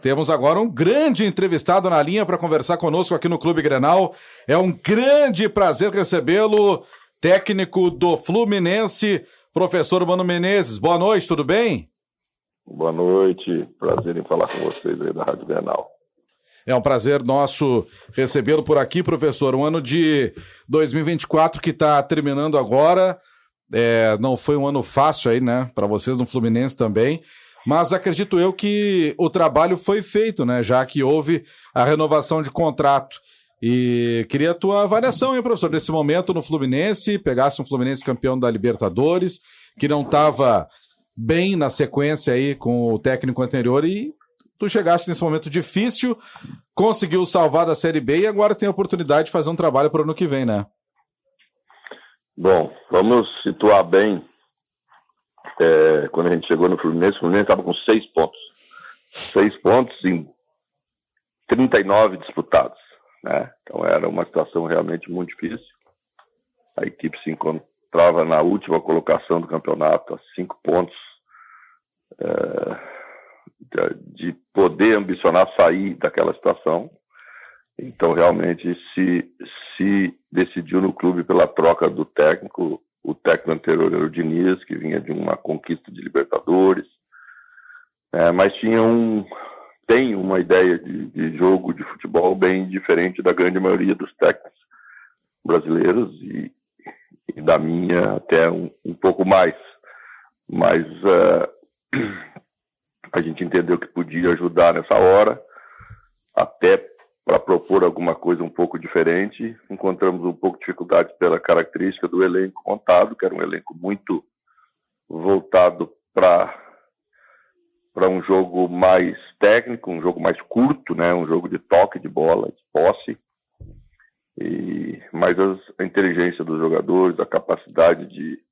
Temos agora um grande entrevistado na linha para conversar conosco aqui no Clube Grenal. É um grande prazer recebê-lo, técnico do Fluminense, professor Mano Menezes. Boa noite, tudo bem? Boa noite, prazer em falar com vocês aí da Rádio Grenal. É um prazer nosso recebê-lo por aqui, professor. Um ano de 2024 que está terminando agora. Não foi um ano fácil aí, né, para vocês no Fluminense também. Mas acredito eu que o trabalho foi feito, né? Já que houve a renovação de contrato. E queria a tua avaliação, hein, professor, nesse momento no Fluminense, pegasse um Fluminense campeão da Libertadores, que não estava bem na sequência aí com o técnico anterior, e tu chegaste nesse momento difícil, conseguiu salvar da Série B e agora tem a oportunidade de fazer um trabalho para o ano que vem, né? Bom, vamos situar bem. Quando a gente chegou no Fluminense, o Fluminense estava com 6 pontos. 6 pontos em 39 disputados, né? Então era uma situação realmente muito difícil. A equipe se encontrava na última colocação do campeonato, a 5 pontos de poder ambicionar sair daquela situação. Então realmente se decidiu no clube pela troca do técnico. O técnico anterior era o Diniz, que vinha de uma conquista de Libertadores, mas tem uma ideia de jogo, de futebol bem diferente da grande maioria dos técnicos brasileiros e da minha até um pouco mais. Mas a gente entendeu que podia ajudar nessa hora, até para propor alguma coisa um pouco diferente. Encontramos um pouco de dificuldade pela característica do elenco montado, que era um elenco muito voltado para um jogo mais técnico, um jogo mais curto, né? Um jogo de toque de bola, de posse. Mas a inteligência dos jogadores, a capacidade de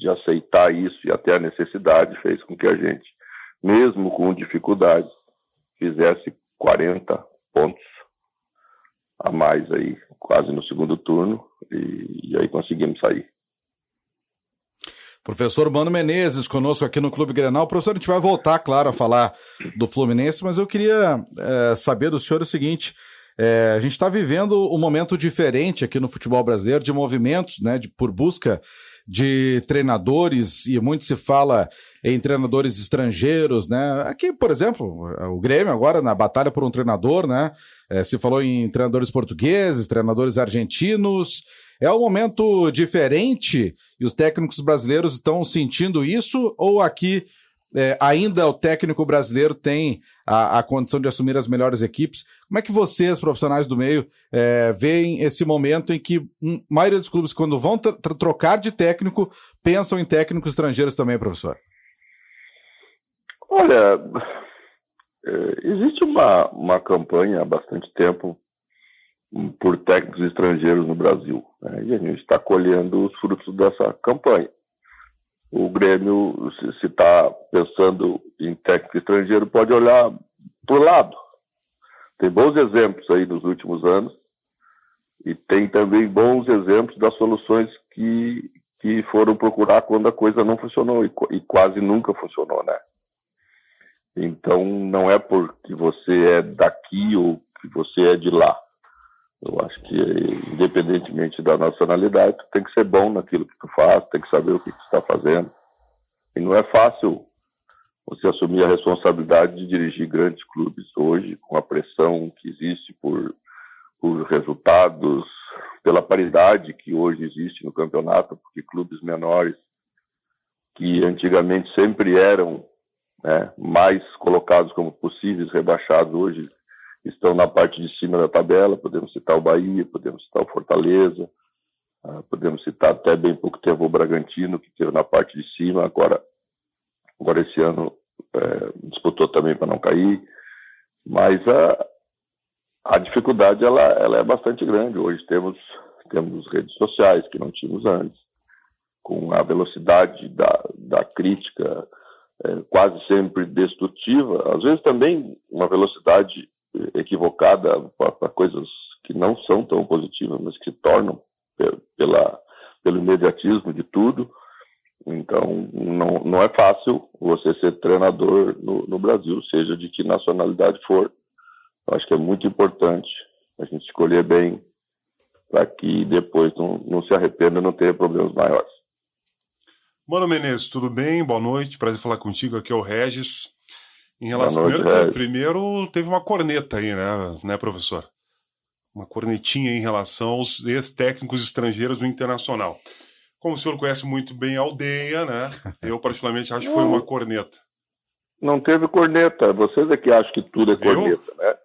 aceitar isso e até a necessidade fez com que a gente, mesmo com dificuldade, fizesse 40 pontos a mais aí, quase no segundo turno, e aí conseguimos sair. Professor Mano Menezes conosco aqui no Clube Grenal. Professor, a gente vai voltar, claro, a falar do Fluminense, mas eu queria saber do senhor o seguinte: a gente está vivendo um momento diferente aqui no futebol brasileiro, de movimentos, né, por busca de treinadores, e muito se fala em treinadores estrangeiros, né? Aqui, por exemplo, o Grêmio agora na batalha por um treinador, né? Se falou em treinadores portugueses, treinadores argentinos. É um momento diferente e os técnicos brasileiros estão sentindo isso, ou aqui ainda o técnico brasileiro tem a condição de assumir as melhores equipes? Como é que vocês, profissionais do meio, veem esse momento em que a maioria dos clubes, quando vão trocar de técnico, pensam em técnicos estrangeiros também, professor? Olha, existe uma campanha há bastante tempo por técnicos estrangeiros no Brasil, né? E a gente está colhendo os frutos dessa campanha. O Grêmio, se está pensando em técnico estrangeiro, pode olhar para o lado. Tem bons exemplos aí nos últimos anos e tem também bons exemplos das soluções que foram procurar quando a coisa não funcionou e quase nunca funcionou, né? Então, não é porque você é daqui ou que você é de lá. Eu acho que, independentemente da nacionalidade, tu tem que ser bom naquilo que tu faz, tem que saber o que tu está fazendo. E não é fácil você assumir a responsabilidade de dirigir grandes clubes hoje, com a pressão que existe por resultados, pela paridade que hoje existe no campeonato, porque clubes menores, que antigamente sempre eram, né, mais colocados como possíveis rebaixados, hoje estão na parte de cima da tabela. Podemos citar o Bahia, podemos citar o Fortaleza, podemos citar até bem pouco tempo o Bragantino, que esteve na parte de cima, agora esse ano disputou também para não cair, mas a dificuldade ela é bastante grande. Hoje temos redes sociais que não tínhamos antes, com a velocidade da crítica quase sempre destrutiva, às vezes também uma velocidade equivocada para coisas que não são tão positivas, mas que se tornam pelo imediatismo de tudo. Então, não é fácil você ser treinador no Brasil, seja de que nacionalidade for. Eu acho que é muito importante a gente escolher bem para que depois não se arrependa e não tenha problemas maiores. Mano Menezes, tudo bem? Boa noite, prazer falar contigo, aqui é o Regis. Em relação, Boa noite, primeiro teve uma corneta aí, né, professor? Uma cornetinha em relação aos ex-técnicos estrangeiros do Internacional. Como o senhor conhece muito bem a aldeia, né? Eu particularmente acho que foi uma corneta. Não teve corneta, vocês é que acham que tudo é corneta, né?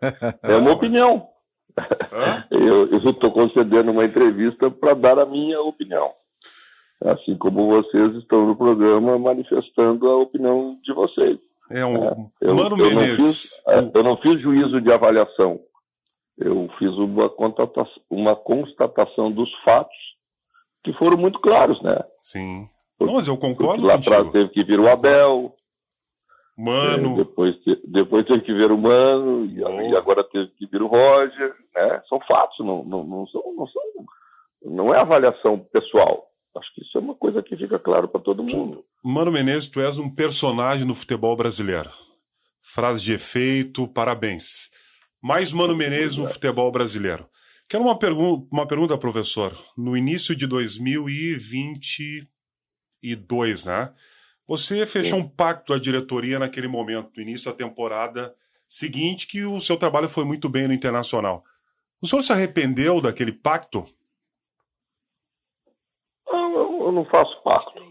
É uma opinião. Eu estou concedendo uma entrevista para dar a minha opinião. Assim como vocês estão no programa manifestando a opinião de vocês. Mano Menezes. Eu não fiz juízo de avaliação. Eu fiz uma constatação dos fatos que foram muito claros, né? Sim. Não, mas eu concordo lá contigo. atrás teve que vir o Abel. Mano. Depois teve que vir o Mano, e agora teve que vir o Roger, né? São fatos, não é avaliação pessoal. Acho que isso é uma coisa que fica claro para todo mundo. Mano Menezes, tu és um personagem no futebol brasileiro. Frase de efeito, parabéns. Mais Mano Menezes no futebol brasileiro. Quero uma pergunta, professor. No início de 2022, né? Você fechou um pacto à diretoria naquele momento, no início da temporada seguinte, que o seu trabalho foi muito bem no Internacional. O senhor se arrependeu daquele pacto? Eu não faço pacto.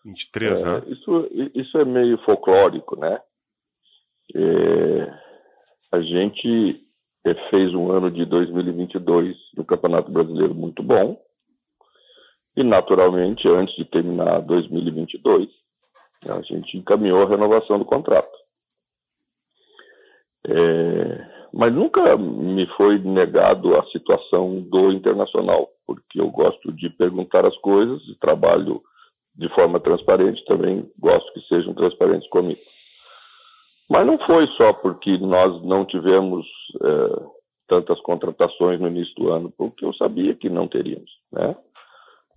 23, né? Isso é meio folclórico, né? A gente fez um ano de 2022 no Campeonato Brasileiro muito bom. E, naturalmente, antes de terminar 2022, a gente encaminhou a renovação do contrato. Mas nunca me foi negado a situação do Internacional, porque eu gosto de perguntar as coisas e trabalho de forma transparente, também gosto que sejam transparentes comigo. Mas não foi só porque nós não tivemos tantas contratações no início do ano, porque eu sabia que não teríamos, né?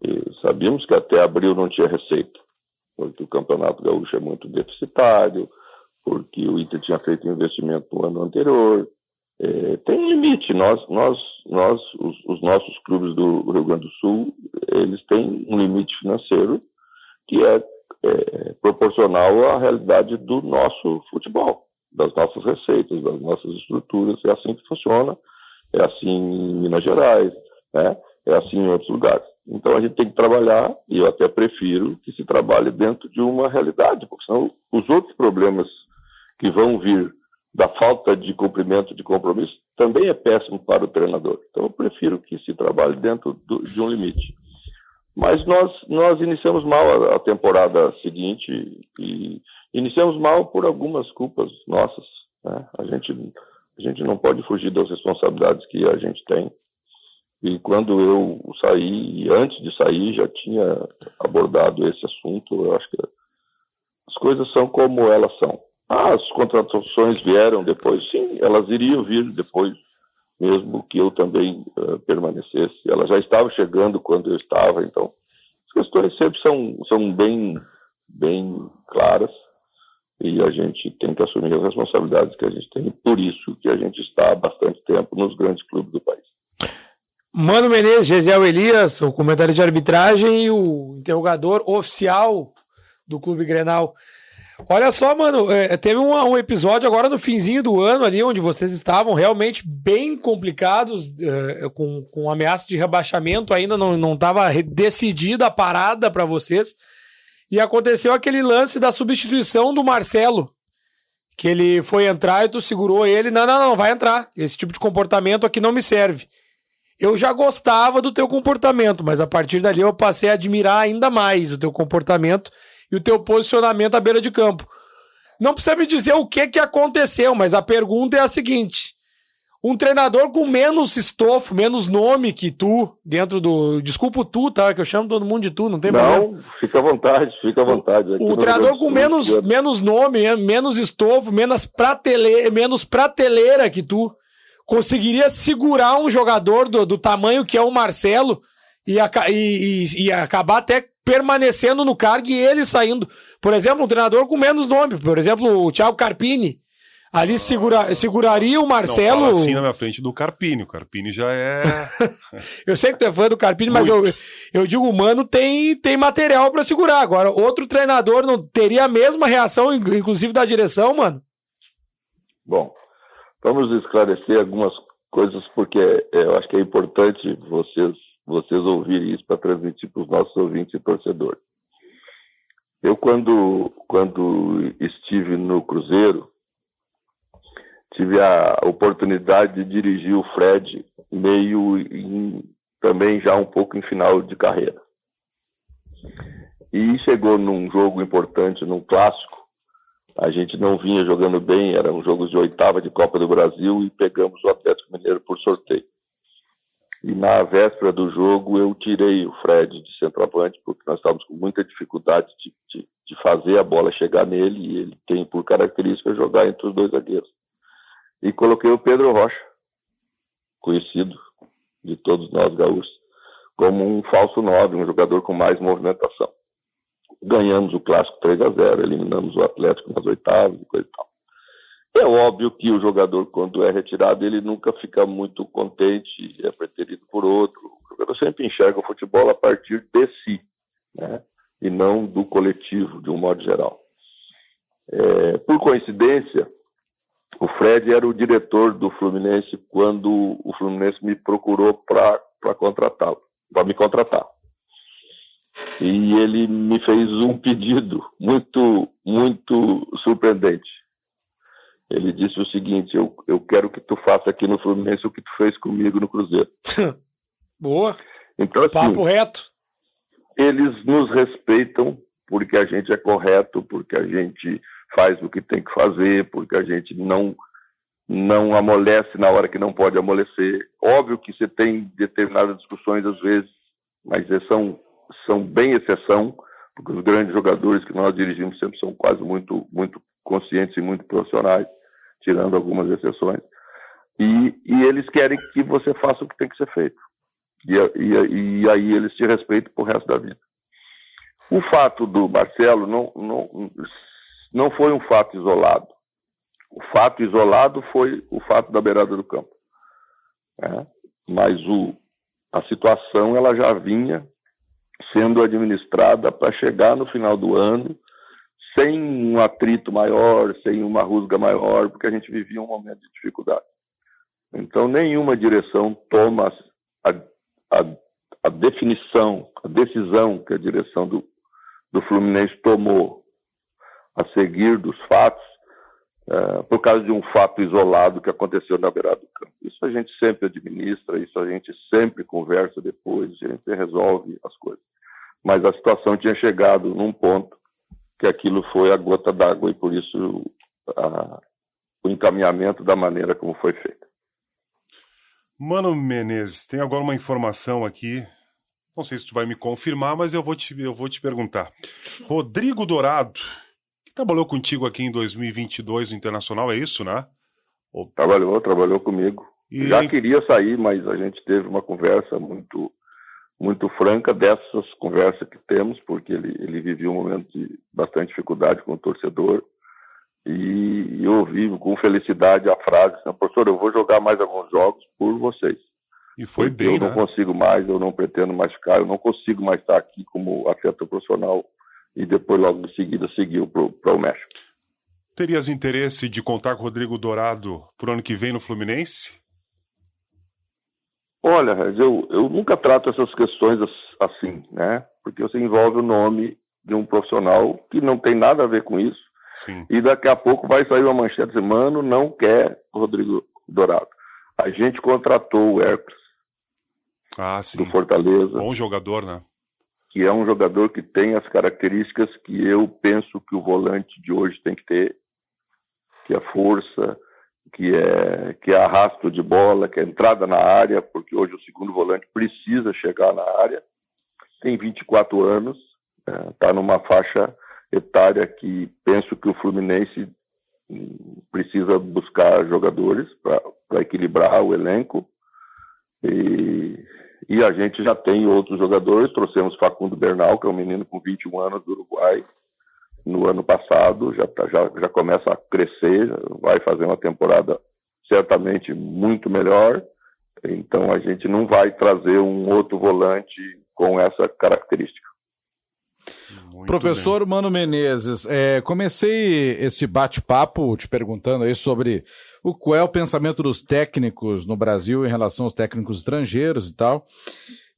E sabíamos que até abril não tinha receita, porque o Campeonato Gaúcho é muito deficitário, porque o Inter tinha feito investimento no ano anterior. Tem um limite. Os nossos clubes do Rio Grande do Sul, eles têm um limite financeiro que é proporcional à realidade do nosso futebol, das nossas receitas, das nossas estruturas. É assim que funciona, é assim em Minas Gerais, né? É assim em outros lugares. Então a gente tem que trabalhar, e eu até prefiro que se trabalhe dentro de uma realidade, porque senão os outros problemas que vão vir da falta de cumprimento de compromisso também é péssimo para o treinador. Então eu prefiro que se trabalhe dentro de um limite. Mas nós iniciamos mal a temporada seguinte, e iniciamos mal por algumas culpas nossas, né? A gente não pode fugir das responsabilidades que a gente tem. E quando eu saí, e antes de sair, já tinha abordado esse assunto. Eu acho que as coisas são como elas são. As contratações vieram depois, sim, elas iriam vir depois, mesmo que eu também permanecesse. Elas já estavam chegando quando eu estava, então as questões sempre são bem claras, e a gente tem que assumir as responsabilidades que a gente tem, por isso que a gente está há bastante tempo nos grandes clubes do país. Mano Menezes, Gesiel Elias, o comentário de arbitragem e o interrogador oficial do Clube Grenal. Olha só, mano, teve um episódio agora no finzinho do ano ali, onde vocês estavam realmente bem complicados, com ameaça de rebaixamento, ainda não estava decidida a parada para vocês, e aconteceu aquele lance da substituição do Marcelo, que ele foi entrar e tu segurou ele, não, vai entrar, esse tipo de comportamento aqui não me serve. Eu já gostava do teu comportamento, mas a partir dali eu passei a admirar ainda mais o teu comportamento e o teu posicionamento à beira de campo. Não precisa me dizer o que aconteceu, mas a pergunta é a seguinte: um treinador com menos estofo, menos nome que tu, dentro do... Desculpa o tu, tá? Que eu chamo todo mundo de tu, não tem problema. Não, fica à vontade. O treinador com menos nome, menos estofo, menos prateleira que tu, conseguiria segurar um jogador do tamanho que é o Marcelo e acabar até permanecendo no cargo e ele saindo. Por exemplo, um treinador com menos nome, por exemplo, o Thiago Carpini. Ali seguraria o Marcelo. Não fala assim na minha frente do Carpini. O Carpini já é. Eu sei que tu é fã do Carpini, mas eu digo, o Mano tem material pra segurar. Agora, outro treinador não teria a mesma reação, inclusive da direção, mano? Bom, vamos esclarecer algumas coisas, porque eu acho que é importante vocês ouvirem isso para transmitir para os nossos ouvintes e torcedores. Eu, quando estive no Cruzeiro, tive a oportunidade de dirigir o Fred também já um pouco em final de carreira. E chegou num jogo importante, num clássico, a gente não vinha jogando bem, eram jogos de oitava de Copa do Brasil e pegamos o Atlético Mineiro por sorteio. E na véspera do jogo eu tirei o Fred de centroavante, porque nós estávamos com muita dificuldade de fazer a bola chegar nele, e ele tem por característica jogar entre os dois zagueiros. E coloquei o Pedro Rocha, conhecido de todos nós gaúchos, como um falso 9, um jogador com mais movimentação. Ganhamos o clássico 3-0, eliminamos o Atlético nas oitavas e coisa e tal. É óbvio que o jogador, quando é retirado, ele nunca fica muito contente, é preterido por outro. O jogador sempre enxerga o futebol a partir de si, né? E não do coletivo, de um modo geral. Por coincidência, o Fred era o diretor do Fluminense quando o Fluminense me procurou para contratá-lo, para me contratar. E ele me fez um pedido muito, muito surpreendente. Ele disse o seguinte: eu quero que tu faça aqui no Fluminense o que tu fez comigo no Cruzeiro. Boa. Então, assim, papo reto. Eles nos respeitam porque a gente é correto, porque a gente faz o que tem que fazer, porque a gente não amolece na hora que não pode amolecer. Óbvio que você tem determinadas discussões às vezes, mas são bem exceção, porque os grandes jogadores que nós dirigimos sempre são quase muito, muito conscientes e muito profissionais, tirando algumas exceções. E eles querem que você faça o que tem que ser feito. E aí eles te respeitam pro resto da vida. O fato do Marcelo não foi um fato isolado. O fato isolado foi o fato da beirada do campo. Mas a situação ela já vinha sendo administrada para chegar no final do ano sem um atrito maior, sem uma rusga maior, porque a gente vivia um momento de dificuldade. Então, nenhuma direção toma a decisão que a direção do Fluminense tomou a seguir dos fatos, por causa de um fato isolado que aconteceu na beirada do campo. Isso a gente sempre administra, isso a gente sempre conversa depois, a gente resolve as coisas. Mas a situação tinha chegado num ponto que aquilo foi a gota d'água e por isso o encaminhamento da maneira como foi feito. Mano Menezes, tem agora uma informação aqui, não sei se tu vai me confirmar, mas eu vou te perguntar. Rodrigo Dourado, que trabalhou contigo aqui em 2022 no Internacional, é isso, né? Trabalhou comigo. Já queria sair, mas a gente teve uma conversa muito, muito franca dessas conversas que temos, porque ele vivia um momento de bastante dificuldade com o torcedor. E eu ouvi com felicidade a frase: professor, eu vou jogar mais alguns jogos por vocês. E foi bem, eu não consigo mais, eu não pretendo mais ficar, eu não consigo mais estar aqui como atleta profissional. E depois, logo em seguida, seguiu para o México. Terias interesse de contar com o Rodrigo Dourado pro ano que vem no Fluminense? Olha, eu nunca trato essas questões assim, né? Porque você envolve o nome de um profissional que não tem nada a ver com isso. Sim. E daqui a pouco vai sair uma manchete dizendo: Mano, não quer o Rodrigo Dourado. A gente contratou o Hércules, do Fortaleza. Bom jogador, né? Que é um jogador que tem as características que eu penso que o volante de hoje tem que ter, que é força, que é arrasto de bola, que é entrada na área, porque hoje o segundo volante precisa chegar na área. Tem 24 anos, está numa faixa etária que penso que o Fluminense precisa buscar jogadores para equilibrar o elenco. E E a gente já tem outros jogadores, trouxemos Facundo Bernal, que é um menino com 21 anos do Uruguai, no ano passado, já começa a crescer, vai fazer uma temporada certamente muito melhor, então a gente não vai trazer um outro volante com essa característica. Muito Professor bem. Mano Menezes, comecei esse bate-papo te perguntando aí sobre qual é o pensamento dos técnicos no Brasil em relação aos técnicos estrangeiros e tal.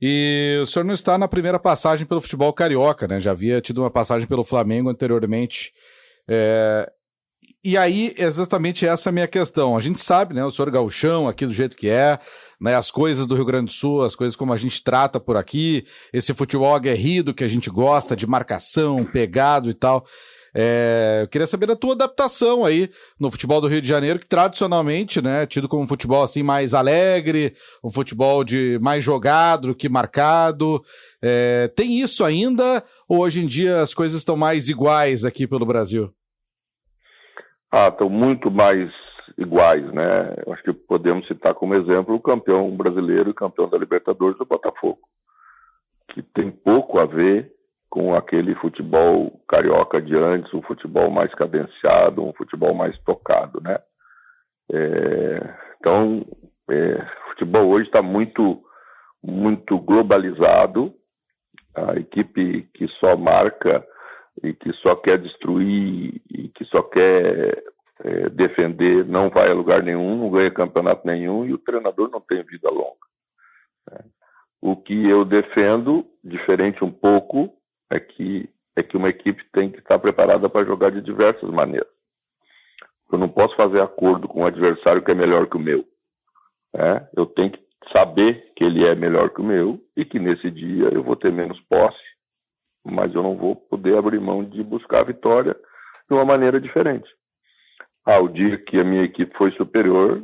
E o senhor não está na primeira passagem pelo futebol carioca, né? Já havia tido uma passagem pelo Flamengo anteriormente. E aí, exatamente essa é a minha questão. A gente sabe, né? O senhor gauchão, aqui do jeito que é, né? As coisas do Rio Grande do Sul, as coisas como a gente trata por aqui, esse futebol aguerrido que a gente gosta, de marcação, pegado e tal. Eu queria saber da tua adaptação aí no futebol do Rio de Janeiro, que tradicionalmente, né, tido como um futebol assim mais alegre, um futebol de mais jogado do que marcado. Tem isso ainda ou hoje em dia as coisas estão mais iguais aqui pelo Brasil? Estão muito mais iguais, né? Eu acho que podemos citar como exemplo o campeão brasileiro e campeão da Libertadores do Botafogo, que tem pouco a ver com aquele futebol carioca de antes, um futebol mais cadenciado, um futebol mais tocado, né? Então, o futebol hoje está muito, muito globalizado. A equipe que só marca e que só quer destruir e que só quer defender não vai a lugar nenhum, não ganha campeonato nenhum e o treinador não tem vida longa, né? O que eu defendo, diferente um pouco, é que uma equipe tem que estar preparada para jogar de diversas maneiras. Eu não posso fazer acordo com um adversário que é melhor que o meu, né? Eu tenho que saber que ele é melhor que o meu e que nesse dia eu vou ter menos posse, mas eu não vou poder abrir mão de buscar a vitória de uma maneira diferente. O dia que a minha equipe foi superior,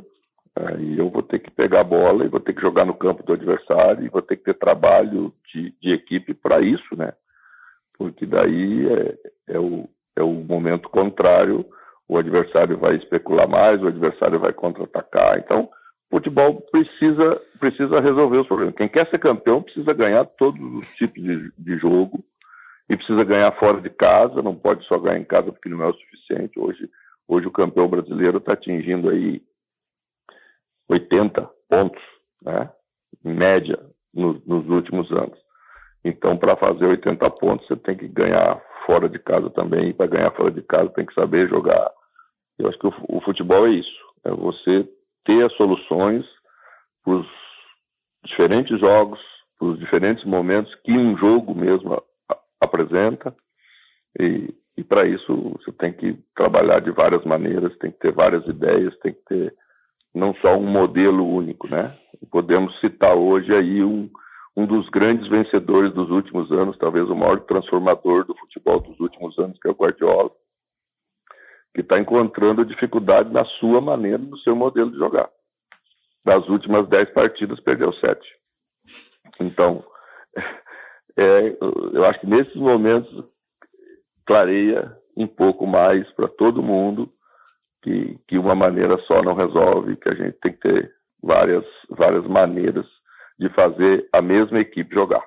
aí eu vou ter que pegar a bola e vou ter que jogar no campo do adversário e vou ter que ter trabalho de equipe para isso, né? Porque daí é o momento contrário, o adversário vai especular mais, o adversário vai contra-atacar. Então, o futebol precisa resolver os problemas. Quem quer ser campeão precisa ganhar todos os tipos de jogo e precisa ganhar fora de casa, não pode só ganhar em casa porque não é o suficiente. Hoje o campeão brasileiro está atingindo aí 80 pontos, né, em média, nos últimos anos. Então, para fazer 80 pontos, você tem que ganhar fora de casa também. E para ganhar fora de casa, tem que saber jogar. Eu acho que o futebol é isso. É você ter as soluções para os diferentes jogos, para os diferentes momentos que um jogo mesmo apresenta. E para isso, você tem que trabalhar de várias maneiras, tem que ter várias ideias, tem que ter não só um modelo único, né? Podemos citar hoje aí um dos grandes vencedores dos últimos anos, talvez o maior transformador do futebol dos últimos anos, que é o Guardiola, que está encontrando dificuldade na sua maneira, no seu modelo de jogar. Das últimas 10 partidas, perdeu 7. Então, eu acho que nesses momentos clareia um pouco mais para todo mundo que uma maneira só não resolve, que a gente tem que ter várias maneiras de fazer a mesma equipe jogar.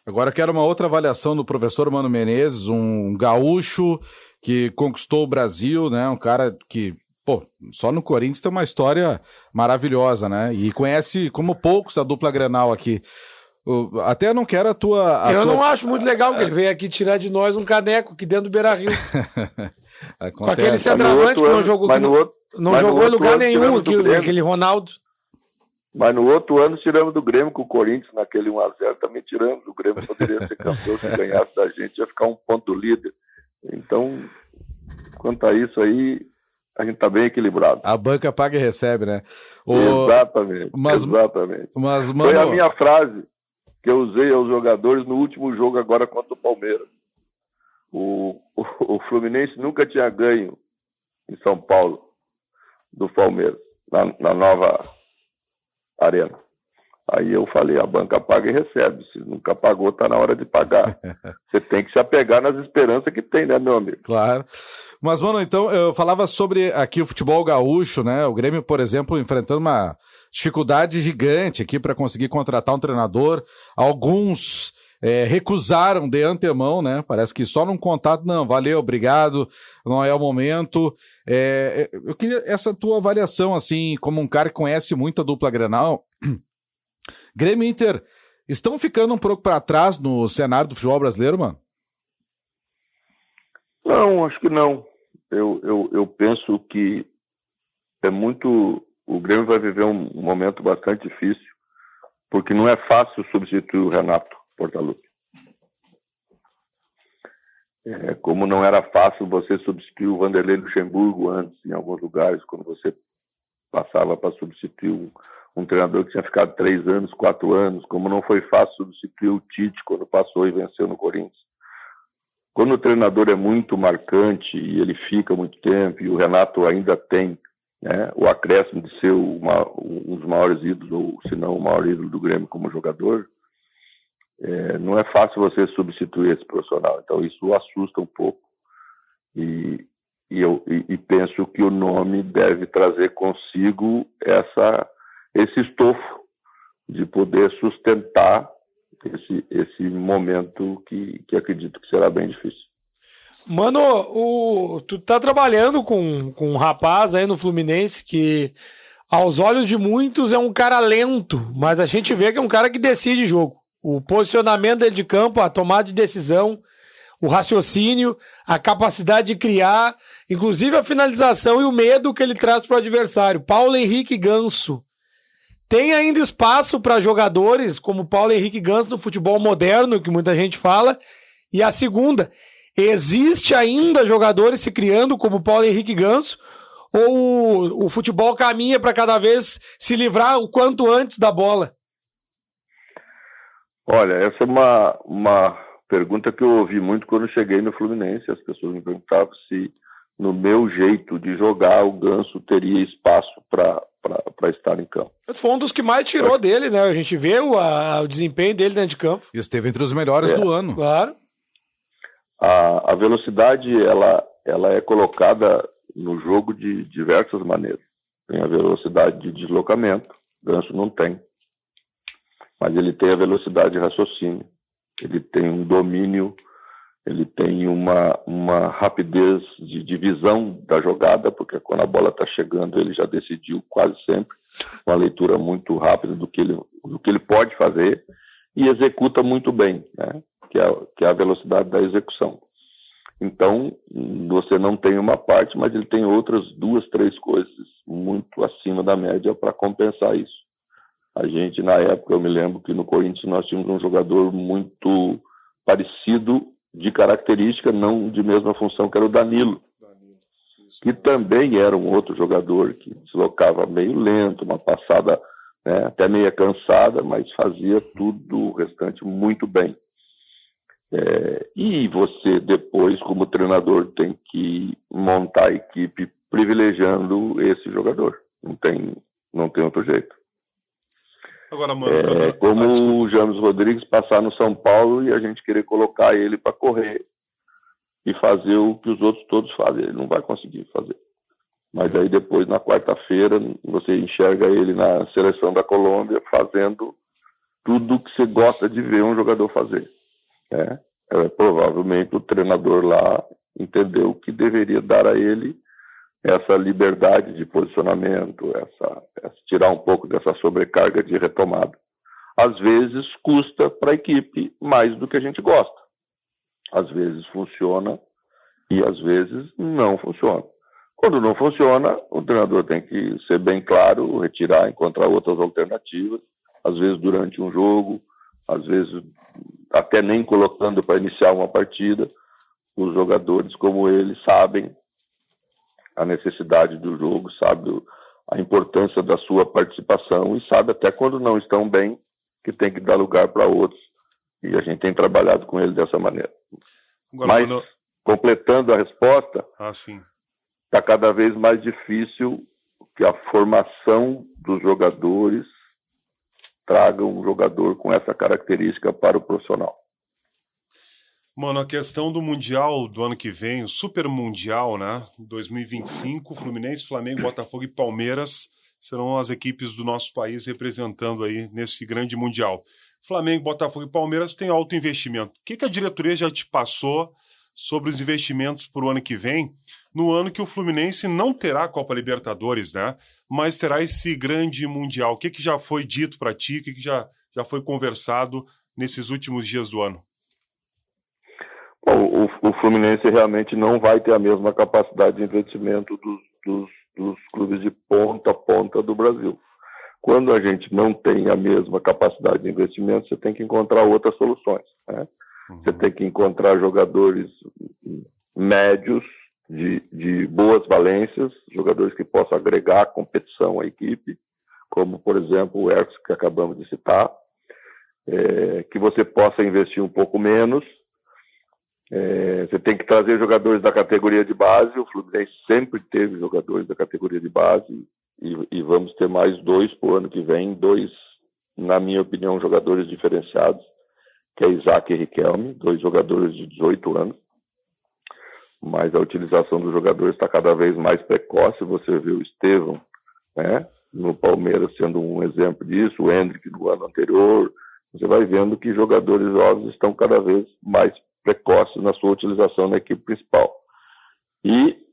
Agora eu quero uma outra avaliação do professor Mano Menezes, um gaúcho que conquistou o Brasil, né? Um cara que, só no Corinthians tem uma história maravilhosa, né? E conhece como poucos a dupla Grenal aqui. Até não quero a tua... Não acho muito legal que ele veio aqui tirar de nós um caneco aqui dentro do Beira-Rio. Com aquele centroavante que não jogou em lugar nenhum, aquele Ronaldo. Mas no outro ano tiramos do Grêmio com o Corinthians, naquele 1-0 também tiramos. O Grêmio poderia ser campeão se ganhasse da gente, ia ficar um ponto do líder. Então, quanto a isso aí, a gente está bem equilibrado. A banca paga e recebe, né? Exatamente. Mas, mano... Foi a minha frase que eu usei aos jogadores no último jogo agora contra o Palmeiras. O Fluminense nunca tinha ganho em São Paulo do Palmeiras, na nova Arena. Aí eu falei, a banca paga e recebe. Se nunca pagou, está na hora de pagar. Você tem que se apegar nas esperanças que tem, né, meu amigo? Claro. Mas, mano, então, eu falava sobre aqui o futebol gaúcho, né? O Grêmio, por exemplo, enfrentando uma dificuldade gigante aqui para conseguir contratar um treinador. Alguns recusaram de antemão, né? Parece que só num contato, não, valeu, obrigado, não é o momento. Eu queria essa tua avaliação, assim, como um cara que conhece muito a dupla Grenal. Grêmio e Inter estão ficando um pouco para trás no cenário do futebol brasileiro, mano? Não, acho que não. Eu penso que é muito... O Grêmio vai viver um momento bastante difícil, porque não é fácil substituir o Renato Portaluppi. Como não era fácil você substituir o Vanderlei Luxemburgo antes, em alguns lugares, quando você passava para substituir um treinador que tinha ficado 3 anos, 4 anos, como não foi fácil substituir o Tite quando passou e venceu no Corinthians. Quando o treinador é muito marcante e ele fica muito tempo, e o Renato ainda tem, né, o acréscimo de ser um dos maiores ídolos, ou se não o maior ídolo do Grêmio como jogador, não é fácil você substituir esse profissional. Então isso assusta um pouco. E penso que o nome deve trazer consigo esse estofo de poder sustentar esse momento que acredito que será bem difícil. Mano, tu tá trabalhando com um rapaz aí no Fluminense que, aos olhos de muitos, é um cara lento, mas a gente vê que é um cara que decide jogo. O posicionamento dele de campo, a tomada de decisão, o raciocínio, a capacidade de criar, inclusive a finalização e o medo que ele traz para o adversário. Paulo Henrique Ganso. Tem ainda espaço para jogadores como Paulo Henrique Ganso no futebol moderno, que muita gente fala. E a segunda, existe ainda jogadores se criando como Paulo Henrique Ganso, ou o futebol caminha para cada vez se livrar o quanto antes da bola? Olha, essa é uma pergunta que eu ouvi muito quando cheguei no Fluminense. As pessoas me perguntavam se no meu jeito de jogar o Ganso teria espaço para estar em campo. Foi um dos que mais tirou dele, né? A gente vê o desempenho dele dentro de campo. Esteve entre os melhores do ano. Claro. A velocidade, ela é colocada no jogo de diversas maneiras. Tem a velocidade de deslocamento, o Ganso não tem. Mas ele tem a velocidade de raciocínio. Ele tem um domínio, ele tem uma rapidez de visão da jogada, porque quando a bola está chegando, ele já decidiu quase sempre, uma leitura muito rápida do que ele pode fazer, e executa muito bem, né? Que é a velocidade da execução. Então, você não tem uma parte, mas ele tem outras 2, 3 coisas muito acima da média para compensar isso. A gente, na época, eu me lembro que no Corinthians nós tínhamos um jogador muito parecido de característica, não de mesma função, que era o Danilo, que também era um outro jogador que deslocava meio lento, uma passada, né, até meia cansada, mas fazia tudo o restante muito bem. E você depois, como treinador, tem que montar a equipe privilegiando esse jogador. Não tem outro jeito. Agora, mano, como o James Rodrigues passar no São Paulo e a gente querer colocar ele para correr e fazer o que os outros todos fazem. Ele não vai conseguir fazer. Mas aí depois, na quarta-feira, você enxerga ele na seleção da Colômbia fazendo tudo que você gosta de ver um jogador fazer. Provavelmente o treinador lá entendeu que deveria dar a ele essa liberdade de posicionamento, tirar um pouco dessa sobrecarga de retomada. Às vezes custa para a equipe mais do que a gente gosta. Às vezes funciona e às vezes não funciona. Quando não funciona, o treinador tem que ser bem claro, retirar, encontrar outras alternativas, às vezes durante um jogo, às vezes até nem colocando para iniciar uma partida. Os jogadores como ele sabem a necessidade do jogo, sabe a importância da sua participação e sabe até quando não estão bem que tem que dar lugar para outros. E a gente tem trabalhado com ele dessa maneira. Agora, mas, completando a resposta, está cada vez mais difícil que a formação dos jogadores traga um jogador com essa característica para o profissional. Mano, a questão do Mundial do ano que vem, o Super Mundial, né? 2025, Fluminense, Flamengo, Botafogo e Palmeiras serão as equipes do nosso país representando aí nesse grande Mundial. Flamengo, Botafogo e Palmeiras têm alto investimento. O que a diretoria já te passou sobre os investimentos para o ano que vem, no ano que o Fluminense não terá a Copa Libertadores, né? Mas terá esse grande Mundial. O que já foi dito para ti? O que já foi conversado nesses últimos dias do ano? Bom, o Fluminense realmente não vai ter a mesma capacidade de investimento dos clubes de ponta a ponta do Brasil. Quando a gente não tem a mesma capacidade de investimento, você tem que encontrar outras soluções, né? Você tem que encontrar jogadores médios, de boas valências, jogadores que possam agregar competição à equipe, como, por exemplo, o Erckx, que acabamos de citar, que você possa investir um pouco menos. Você tem que trazer jogadores da categoria de base. O Fluminense sempre teve jogadores da categoria de base e vamos ter mais 2 para o ano que vem, 2, na minha opinião, jogadores diferenciados, que é Isaac e Riquelme, 2 jogadores de 18 anos, mas a utilização dos jogadores está cada vez mais precoce. Você vê o Estevão, né, no Palmeiras sendo um exemplo disso, o Hendrick no ano anterior. Você vai vendo que jogadores jovens estão cada vez mais precoces na sua utilização na equipe principal. E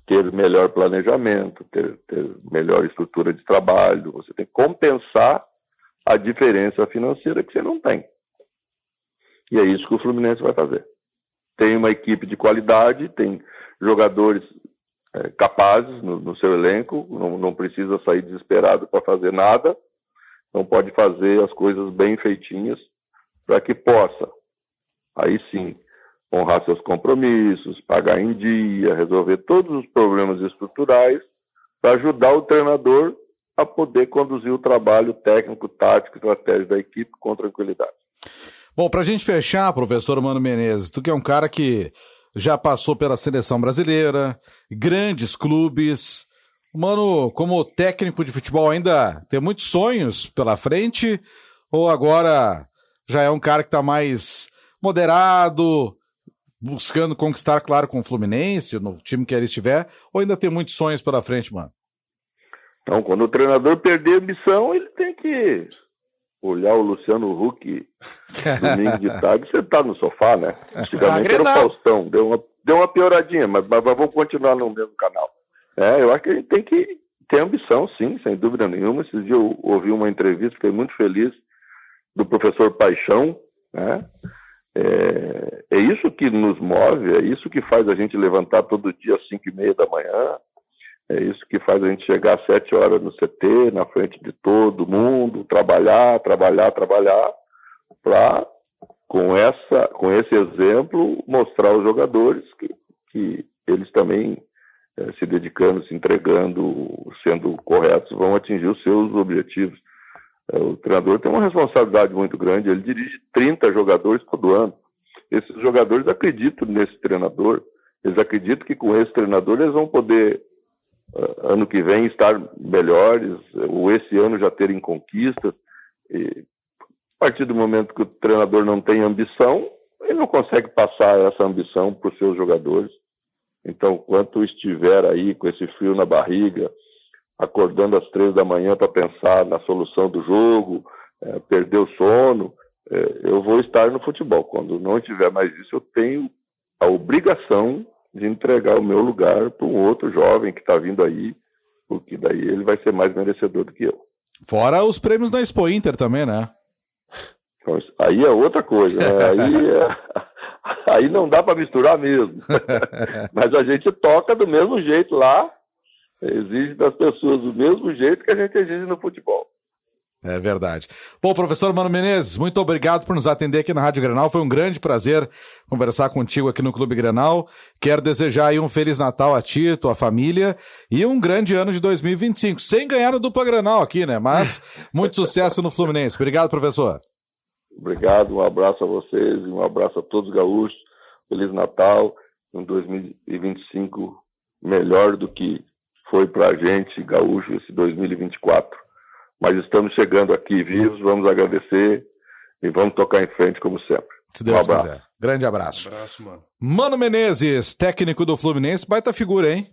ter melhor planejamento, ter melhor estrutura de trabalho, você tem que compensar a diferença financeira que você não tem. E é isso que o Fluminense vai fazer. Tem uma equipe de qualidade, tem jogadores capazes no seu elenco, não precisa sair desesperado para fazer nada, não pode fazer as coisas bem feitinhas para que possa, aí sim, honrar seus compromissos, pagar em dia, resolver todos os problemas estruturais para ajudar o treinador a poder conduzir o trabalho técnico, tático e estratégico da equipe com tranquilidade. Bom, para a gente fechar, professor Mano Menezes, tu que é um cara que já passou pela seleção brasileira, grandes clubes, Mano, como técnico de futebol ainda tem muitos sonhos pela frente, ou agora já é um cara que está mais moderado, buscando conquistar, claro, com o Fluminense, no time que ele estiver, ou ainda tem muitos sonhos pela frente, mano? Então, quando o treinador perder a ambição, ele tem que olhar o Luciano Huck domingo de tarde, você tá no sofá, né? Antigamente era o Faustão, deu uma pioradinha, mas vamos continuar no mesmo canal. Eu acho que a gente tem que ter ambição, sim, sem dúvida nenhuma. Esses dias eu ouvi uma entrevista, fiquei muito feliz, do professor Paixão, né? É isso que nos move, é isso que faz a gente levantar todo dia às 5h30 da manhã, é isso que faz a gente chegar às 7 horas no CT, na frente de todo mundo, trabalhar, para, com esse exemplo, mostrar aos jogadores que eles também, se dedicando, se entregando, sendo corretos, vão atingir os seus objetivos. O treinador tem uma responsabilidade muito grande, ele dirige 30 jogadores todo ano. Esses jogadores acreditam nesse treinador, eles acreditam que com esse treinador eles vão poder, ano que vem, estar melhores, ou esse ano já terem conquistas. E a partir do momento que o treinador não tem ambição, ele não consegue passar essa ambição para os seus jogadores. Então, enquanto estiver aí com esse frio na barriga, acordando às 3 da manhã para pensar na solução do jogo, perder o sono, eu vou estar no futebol. Quando não tiver mais isso, eu tenho a obrigação de entregar o meu lugar para um outro jovem que está vindo aí, porque daí ele vai ser mais merecedor do que eu. Fora os prêmios da Expo Inter também, né? Então, aí é outra coisa, né? Aí não dá para misturar mesmo. Mas a gente toca do mesmo jeito lá, exige das pessoas do mesmo jeito que a gente exige no futebol. É verdade. Bom, professor Mano Menezes, muito obrigado por nos atender aqui na Rádio Grenal. Foi um grande prazer conversar contigo aqui no Clube Grenal. Quero desejar aí um Feliz Natal a ti, tua família, e um grande ano de 2025. Sem ganhar no Dupla Grenal aqui, né? Mas muito sucesso no Fluminense. Obrigado, professor. Obrigado, um abraço a vocês e um abraço a todos os gaúchos. Feliz Natal, um 2025 melhor do que foi pra gente, gaúcho, esse 2024. Mas estamos chegando aqui vivos, vamos agradecer e vamos tocar em frente como sempre. Se Deus abraço. quiser. Grande abraço. Abraço, mano. Mano Menezes, técnico do Fluminense, baita figura, hein?